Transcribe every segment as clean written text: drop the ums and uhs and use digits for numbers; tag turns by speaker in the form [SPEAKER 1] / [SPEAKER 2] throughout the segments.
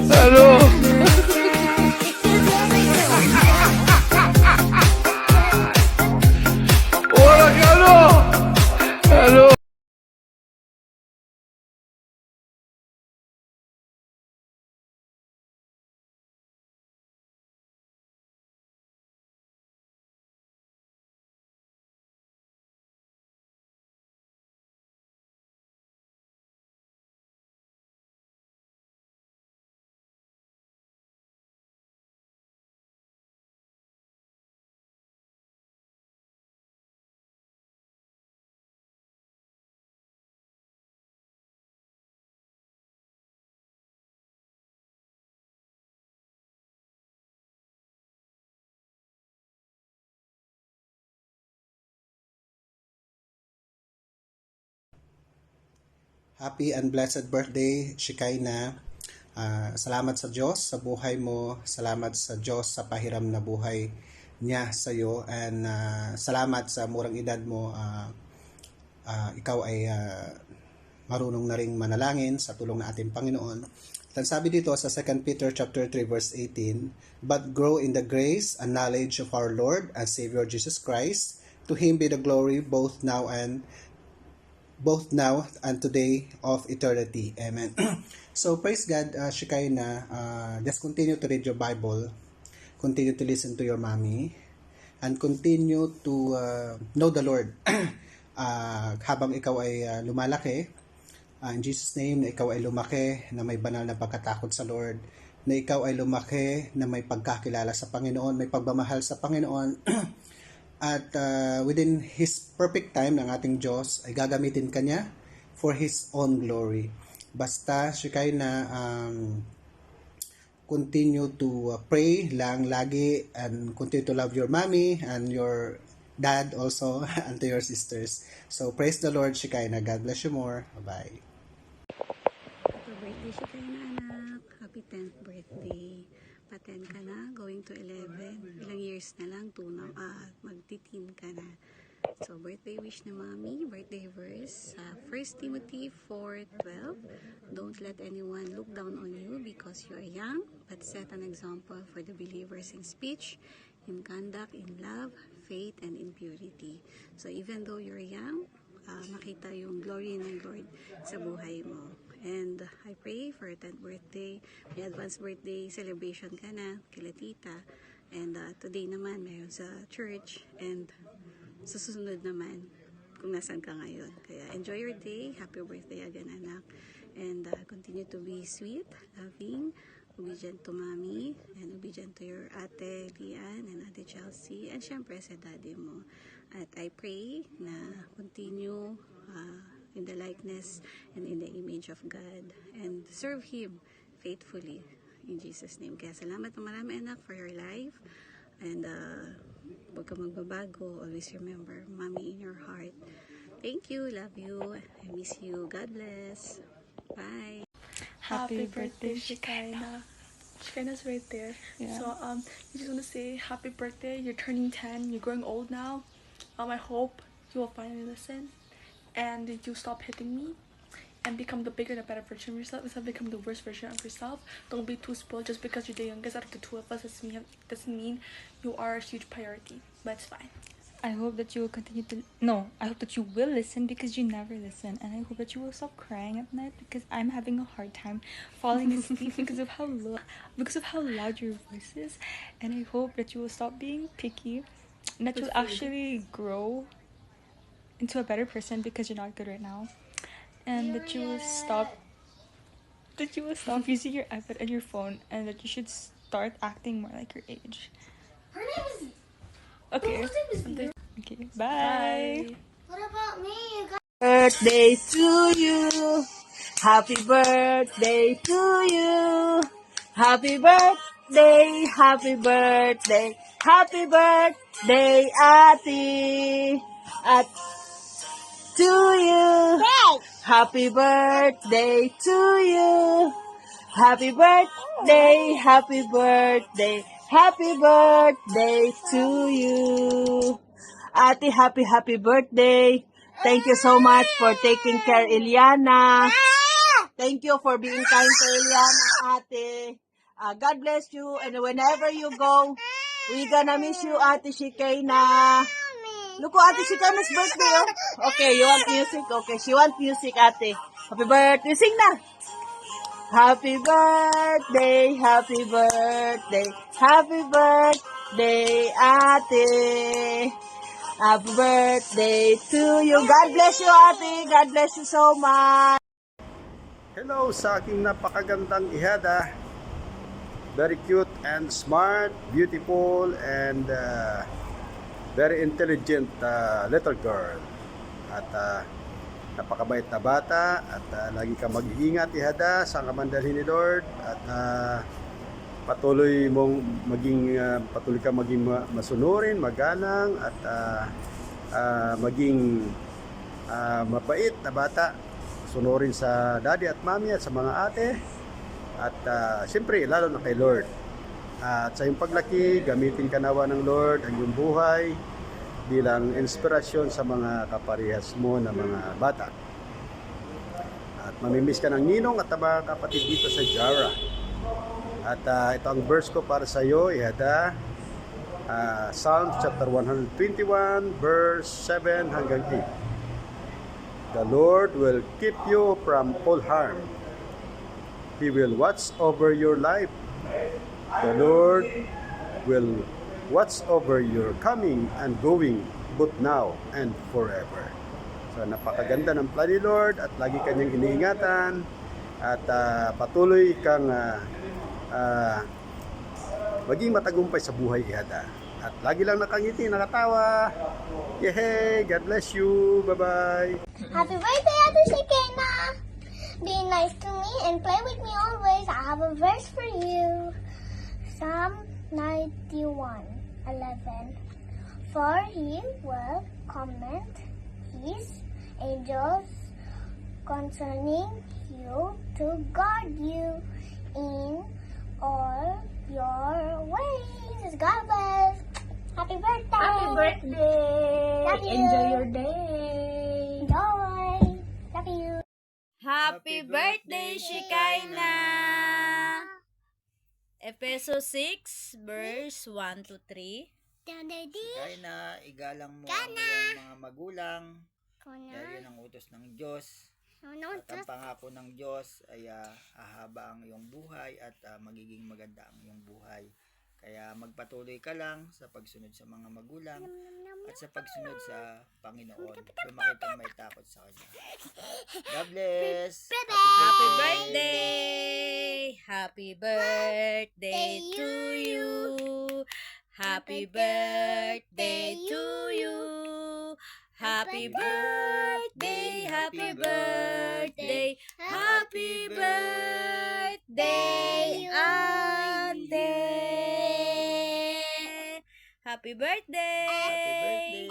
[SPEAKER 1] Hello. Hola, Carlos. Hello.
[SPEAKER 2] Happy and blessed birthday, Shikaina. Salamat sa Diyos sa buhay mo. Salamat sa Diyos sa pahiram na buhay niya sa iyo. And salamat sa murang edad mo. Ikaw ay marunong na ring manalangin sa tulong ng ating Panginoon. At sabi dito sa 2 Peter chapter 3 verse 18, "But grow in the grace and knowledge of our Lord and Savior Jesus Christ. To Him be the glory both now and today of eternity." Amen. So praise God, Shekinah. Just continue to read your Bible, continue to listen to your mommy, and continue to know the Lord. Habang ikaw ay lumalaki, in Jesus' name, na ikaw ay lumaki na may banal na pagkatakot sa Lord, na ikaw ay lumaki na may pagkakilala sa Panginoon, may pagmamahal sa Panginoon, at within His perfect time ng ating Diyos ay gagamitin ka niya for His own glory. Basta Shekinah, continue to pray lang lagi and continue to love your mommy and your dad also and to your sisters. So praise the Lord, Shekinah. God bless you more. Bye-bye.
[SPEAKER 3] Happy birthday, Shekinah, anak. Happy 10th birthday. Pa-10 ka na, going to 11. Ilang years na lang, 2 na, magti-teen ka na. So, birthday wish ni Mommy, birthday verse, 1 Timothy 4:12. Don't let anyone look down on you because you are young, but set an example for the believers in speech, in conduct, in love, faith, and in purity. So, even though you're young, makita yung glory ng Lord sa buhay mo. And I pray for your 10th birthday. May advance birthday celebration ka na kila tita. And today naman mayroon sa church. And susunod naman kung nasan ka ngayon. Kaya enjoy your day. Happy birthday again, anak. And continue to be sweet, loving, obedient to mommy, and obedient to your ate Lian and ate Chelsea. And syempre sa daddy mo. At I pray na continue in the likeness and in the image of God and serve Him faithfully in Jesus' name. Kaya salamat na marami, anak, for your life, and huwag ka magbabago. Always remember mommy in your heart. Thank you, love you, I miss you. God bless. Bye.
[SPEAKER 4] Happy birthday, Shekinah. Shekinah's right there.
[SPEAKER 5] Yeah.
[SPEAKER 4] So I just want to say happy birthday. You're turning 10. You're growing old now. I hope you will finally listen and you stop hitting me and become the bigger and better version of yourself instead of become the worst version of yourself. Don't be too spoiled just because you're the youngest out of the two of us. Doesn't mean you are a huge priority, but it's fine.
[SPEAKER 5] I hope that you will continue to I hope that you will listen because you never listen, and I hope that you will stop crying at night because I'm having a hard time falling asleep because of how loud your voice is, and I hope that you will stop being picky and that you'll actually grow into a better person because you're not good right now, and that you will stop using your iPad and your phone, and that you should start acting more like your age.
[SPEAKER 6] Her name is.
[SPEAKER 5] Okay.
[SPEAKER 6] Whose name is Vina?
[SPEAKER 5] Okay. Bye.
[SPEAKER 6] What about me? You guys.
[SPEAKER 7] Birthday to you. Happy birthday to you. Happy birthday, happy birthday, happy birthday, Ate. To you. Happy birthday to you. Happy birthday, happy birthday, happy birthday to you. Ate, happy birthday. Thank you so much for taking care, Iliana. Thank you for being kind to Eliana, ate. God bless you. And whenever you go, we gonna miss you, Ate Shikaina. Look, Ate Shikaina's birthday, oh. Okay, you want music? Okay, she want music, ate. Happy birthday. Sing na. Happy birthday, happy birthday, happy birthday, ate. Happy birthday to you. God bless you, ate. God bless you so much.
[SPEAKER 2] Hello sa aking napakagandang ihada. Very cute and smart, beautiful, and very intelligent little girl. At napakabait na bata at lagi ka mag-iingat ihada sa kamandalhin ni Lord at patuloy ka maging masunurin, magalang at maging mabait na bata. Sunurin sa daddy at mommy at sa mga ate at siyempre lalo na kay Lord. At sa iyong paglaki, gamitin ka nawa ng Lord ang iyong buhay bilang inspirasyon sa mga kaparehas mo na mga bata. At mamimiss ka ng ninong at mga kapatid dito sa Jara. At ito ang verse ko para sa iyo, ihada. Psalms chapter 121 verse 7 hanggang 8. The Lord will keep you from all harm. He will watch over your life. The Lord will watch over your coming and going, both now and forever. So napakaganda ng plan ni Lord at lagi kanyang iniingatan at patuloy kang maging matagumpay sa buhay ihada. At lagi lang nakangiti, nakatawa. Yehey! God bless you. Bye-bye.
[SPEAKER 6] Happy birthday, Ate Shikaina! Be nice to me and play with me always. I have a verse for you. Psalm 91:11. For he will command his angels concerning you to guard you in all your ways. God bless. Happy birthday.
[SPEAKER 8] Happy birthday.
[SPEAKER 6] Love you.
[SPEAKER 8] Enjoy your day.
[SPEAKER 6] Enjoy. Love you.
[SPEAKER 8] Happy birthday, Shikaina. Efeso 6 verse 1 to 3.
[SPEAKER 9] Shikaina, igalang mo ang iyong mga magulang dahil yun ang utos ng Diyos. At ang pangako ng Diyos ay hahaba ang iyong buhay at magiging maganda ang iyong buhay. Kaya magpatuloy ka lang sa pagsunod sa mga magulang at sa pagsunod sa Panginoon. Sumakit kang may takot sa Kanya. God bless!
[SPEAKER 8] Happy birthday! Happy birthday to you! Happy birthday to you! Happy birthday! Happy birthday! Happy birthday, Ate! Happy birthday!
[SPEAKER 9] Happy birthday!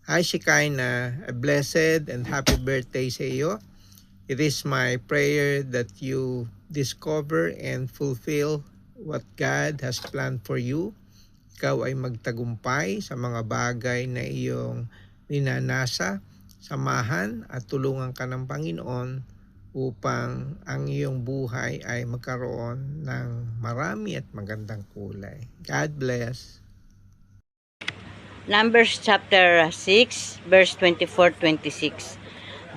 [SPEAKER 1] Hi Shikaina, a blessed and happy birthday sa iyo. It is my prayer that you discover and fulfill what God has planned for you. Ikaw ay magtagumpay sa mga bagay na iyong ninanasa, samahan at tulungan ka ng Panginoon upang ang iyong buhay ay magkaroon ng marami at magandang kulay. God bless.
[SPEAKER 10] Numbers chapter 6, verse 24-26.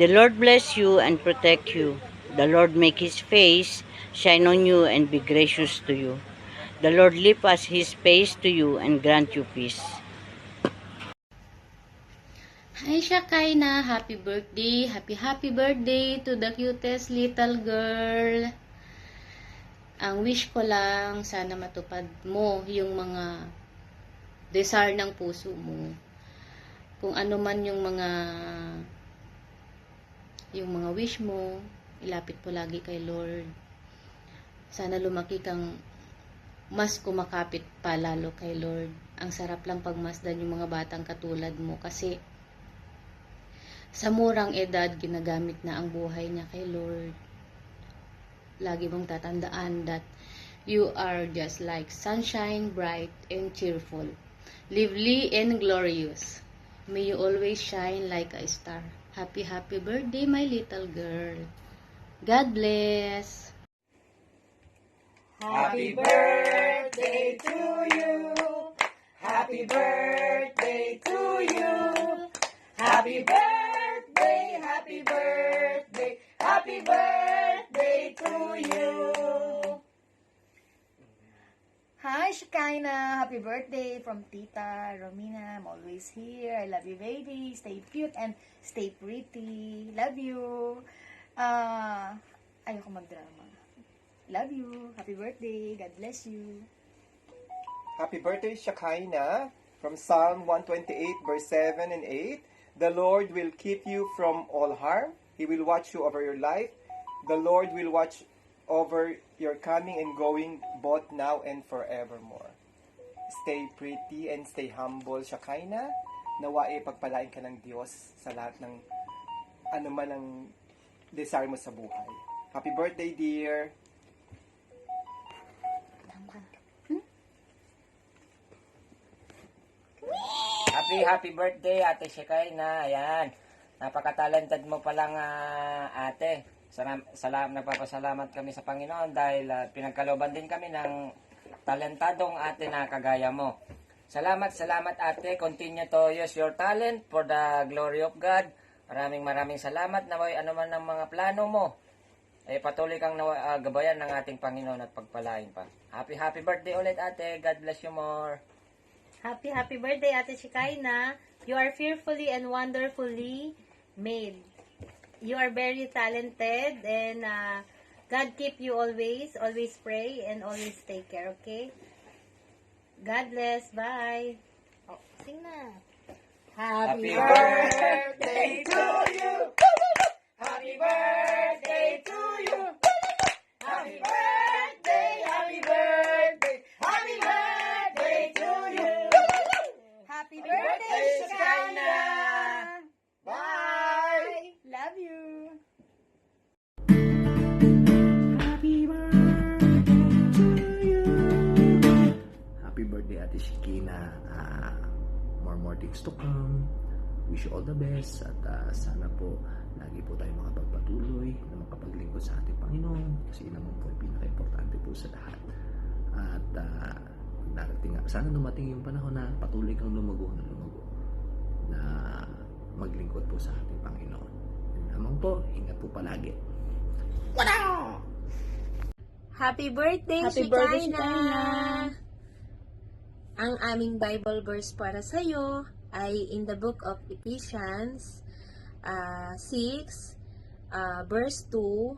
[SPEAKER 10] The Lord bless you and protect you. The Lord make His face shine on you and be gracious to you. The Lord lift up His face to you and grant you peace.
[SPEAKER 11] Hi Shikaina, happy birthday, happy birthday to the cutest little girl. Ang wish ko lang, sana matupad mo yung mga desire ng puso mo. Kung ano man yung mga wish mo, ilapit mo lagi kay Lord. Sana lumaki kang mas kumakapit pa lalo kay Lord. Ang sarap lang pagmasdan yung mga batang katulad mo kasi sa murang edad, ginagamit na ang buhay niya kay Lord. Lagi mong tatandaan that you are just like sunshine, bright and cheerful, lively and glorious. May you always shine like a star. Happy, happy birthday, my little girl. God bless.
[SPEAKER 7] Happy birthday to you. Happy birthday to you. Happy birthday, happy birthday, happy birthday to you.
[SPEAKER 12] Hi, Shekinah. Happy birthday from Tita Romina. I'm always here. I love you, baby. Stay cute and stay pretty. Love you. Ayoko magdrama. Love you. Happy birthday. God bless you.
[SPEAKER 13] Happy birthday, Shekinah, from Psalm 128, verse 7 and 8. The Lord will keep you from all harm. He will watch you over your life. The Lord will watch over your coming and going both now and forevermore. Stay pretty and stay humble, Shekinah. Nawa pagpalain ka ng Diyos sa lahat ng anuman ang desire mo sa buhay. Happy birthday, dear!
[SPEAKER 14] Happy birthday, Ate Shekinah. Ayan. Napaka-talented mo palang ate. Nagpapasalamat kami sa Panginoon dahil pinagkalooban din kami ng talentadong ate na kagaya mo. Salamat ate. Continue to use your talent for the glory of God. Maraming salamat. Naway anuman ng mga plano mo, patuloy kang gabayan ng ating Panginoon at pagpalain pa. Happy birthday ulit, ate. God bless you more.
[SPEAKER 15] Happy birthday, Ate Shekinah. You are fearfully and wonderfully made. You are very talented, and God keep you always. Always pray and always take care, okay? God bless. Bye. Oh, sing na.
[SPEAKER 7] Happy birthday to you. Happy birthday to you. Happy birthday, happy birthday, happy birthday to you.
[SPEAKER 12] Happy birthday, Shekinah.
[SPEAKER 7] Bye.
[SPEAKER 12] Love you.
[SPEAKER 16] Happy birthday, Ate Shekinah. More things to come. Wish you all the best at sana po lagi po tayo makapagpatuloy na makapaglingkod sa ating Panginoon kasi yun naman po yung pinaka-importante po sa lahat. At sana dumating yung panahon na patuloy kang lumago na maglingkod po sa ating Panginoon. Yun naman po, ingat po palagi.
[SPEAKER 15] Happy birthday, Shekinah! Ang aming Bible verse para sa iyo ay in the book of Ephesians 6, verse 2.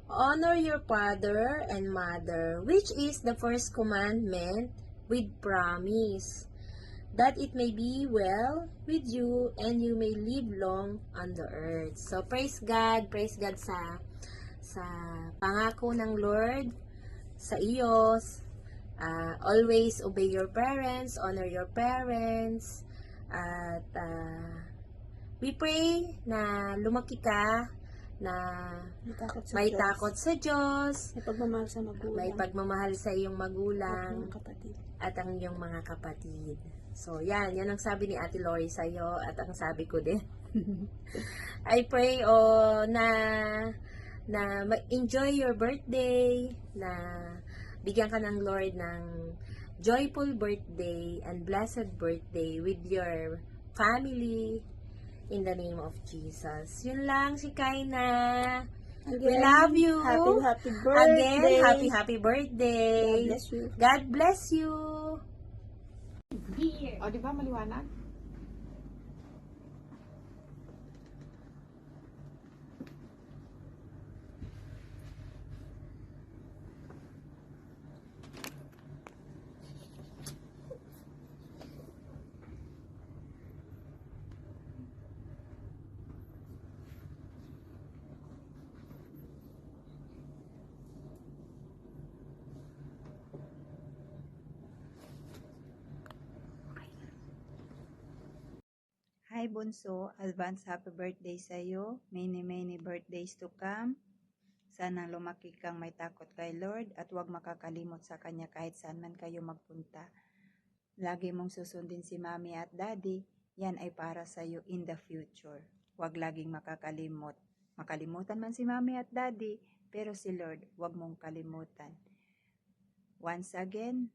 [SPEAKER 15] Honor your father and mother, which is the first commandment with promise, that it may be well with you and you may live long on the earth. So praise God sa pangako ng Lord sa iyo. Always obey your parents, honor your parents, at we pray na lumaki ka na may takot sa Diyos,
[SPEAKER 3] May pagmamahal sa magulang.
[SPEAKER 15] may pagmamahal sa iyong magulang,
[SPEAKER 3] Kapatid.
[SPEAKER 15] at ang iyong mga kapatid. So, yan ang sabi ni Ate Lori sa iyo, at ang sabi ko din. I pray na enjoy your birthday, na bigyan ka ng Lord ng joyful birthday and blessed birthday with your family in the name of Jesus. Yun lang, Shekinah. We love you.
[SPEAKER 3] Happy birthday.
[SPEAKER 15] Again, happy birthday.
[SPEAKER 3] God bless you.
[SPEAKER 15] God bless you.
[SPEAKER 7] O, di ba maliwanag?
[SPEAKER 17] Hi Bunso, advance happy birthday sa iyo. Many birthdays to come. Sana lumaki kang may takot kay Lord at huwag makakalimot sa Kanya kahit saan man kayo magpunta. Lagi mong susundin si Mommy at Daddy. Yan ay para sa iyo in the future. Huwag laging makakalimot. Makalimutan man si Mami at Daddy, pero si Lord, huwag mong kalimutan. Once again,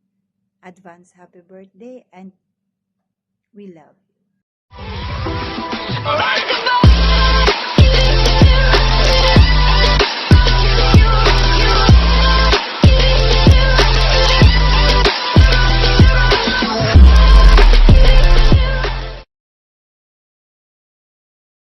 [SPEAKER 17] advance happy birthday and we love you.